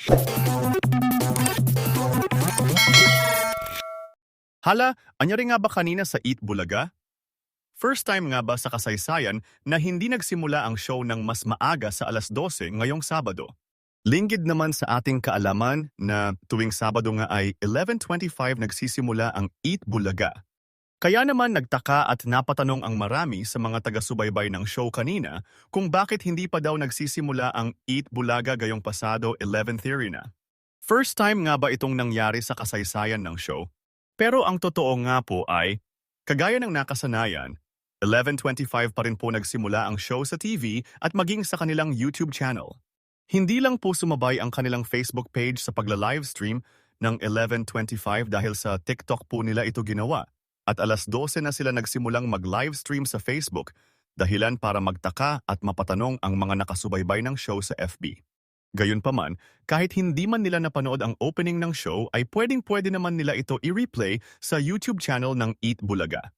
Hala, anyari nga ba kanina sa Eat Bulaga? First time nga ba sa kasaysayan na hindi nagsimula ang show ng mas maaga sa alas 12 ngayong Sabado? Linggid naman sa ating kaalaman na tuwing Sabado nga ay 11:25 nagsisimula ang Eat Bulaga. Kaya naman nagtaka at napatanong ang marami sa mga taga-subaybay ng show kanina kung bakit hindi pa daw nagsisimula ang Eat Bulaga gayong pasado 11:30 na. First time nga ba itong nangyari sa kasaysayan ng show? Pero ang totoo nga po ay, kagaya ng nakasanayan, 11:25 pa rin po nagsimula ang show sa TV at maging sa kanilang YouTube channel. Hindi lang po sumabay ang kanilang Facebook page sa pagla-livestream ng 11:25 dahil sa TikTok po nila ito ginawa at alas 12 na sila nagsimulang mag-livestream sa Facebook dahilan para magtaka at mapatanong ang mga nakasubaybay ng show sa FB. Gayunpaman, kahit hindi man nila napanood ang opening ng show ay pwedeng-pwede naman nila ito i-replay sa YouTube channel ng Eat Bulaga.